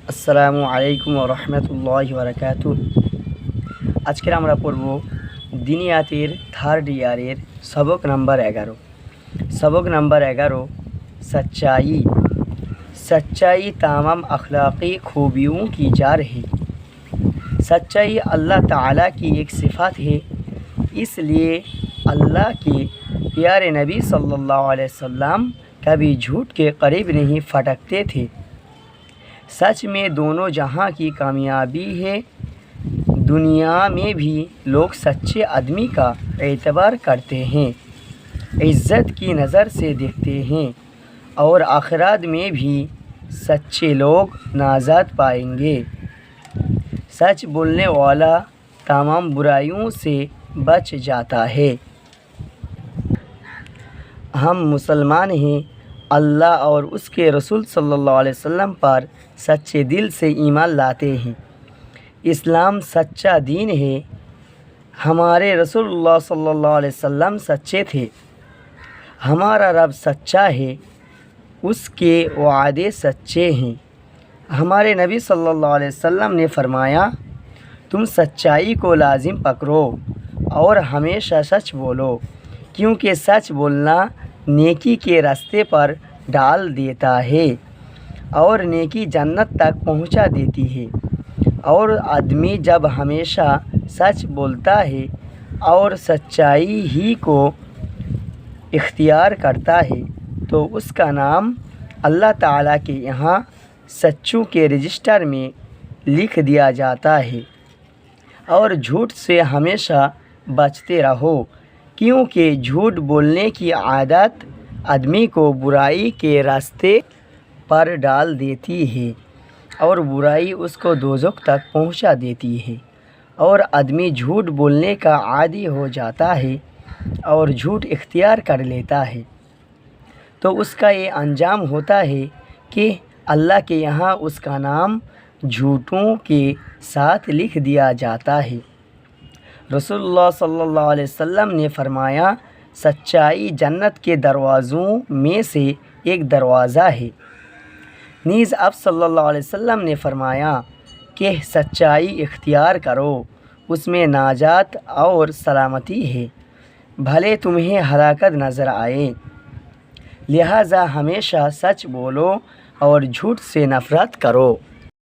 আসসালামু আলাইকুম রহমতুল্লাহি বারাকাতু। আজকের আমরা পড়ব দিনিয়াতের থার্ড ইয়ারের सबक नंबर 11। सबक नंबर 11 सच्चाई। सच्चाई तमाम अखलाक़ी खूबियों की जार है। सच्चाई अल्लाह ताला की एक सिफ़त है, इसलिए अल्लाह के प्यारे नबी सल्लल्लाहु अलैहि वसल्लम कभी झूठ के करीब नहीं फटकते थे। सच में दोनों जहां की कामयाबी है। दुनिया में भी लोग सच्चे आदमी का एतबार करते हैं, इज़्ज़त की नज़र से देखते हैं, और आखिरत में भी सच्चे लोग नाजात पाएंगे। सच बोलने वाला तमाम बुराइयों से बच जाता है। हम मुसलमान हैं, अल्लाह और उसके रसूल सल्लल्लाहु अलैहि वसल्लम पर सच्चे दिल से ईमान लाते हैं। इस्लाम सच्चा दीन है। हमारे रसूलुल्लाह सल्लल्लाहु अलैहि वसल्लम सच्चे थे। हमारा रब सच्चा है, उसके वादे सच्चे हैं। हमारे नबी सल्लल्लाहु अलैहि वसल्लम ने फरमाया, तुम सच्चाई को लाजिम पकड़ो और हमेशा सच बोलो, क्योंकि सच बोलना नेकी के रास्ते पर डाल देता है और नेकी जन्नत तक पहुंचा देती है। और आदमी जब हमेशा सच बोलता है और सच्चाई ही को इख्तियार करता है, तो उसका नाम अल्लाह ताला के यहाँ सच्चों के रजिस्टर में लिख दिया जाता है। और झूठ से हमेशा बचते रहो, क्योंकि झूठ बोलने की आदत आदमी को बुराई के रास्ते पर डाल देती है और बुराई उसको दोज़ख तक पहुंचा देती है। और आदमी झूठ बोलने का आदी हो जाता है और झूठ इख्तियार कर लेता है, तो उसका ये अंजाम होता है कि अल्लाह के यहाँ उसका नाम झूठों के साथ लिख दिया जाता है। रसूलुल्लाह सल्लल्लाहु अलैहि वसल्लम ने फरमाया, सच्चाई जन्नत के दरवाज़ों में से एक दरवाज़ा है। नीज़ आप सल्लल्लाहु अलैहि वसल्लम ने फरमाया कि सच्चाई इख्तियार करो, उसमें नाजात और सलामती है, भले तुम्हें हलाकत नज़र आए। लिहाजा हमेशा सच बोलो और झूठ से नफ़रत करो।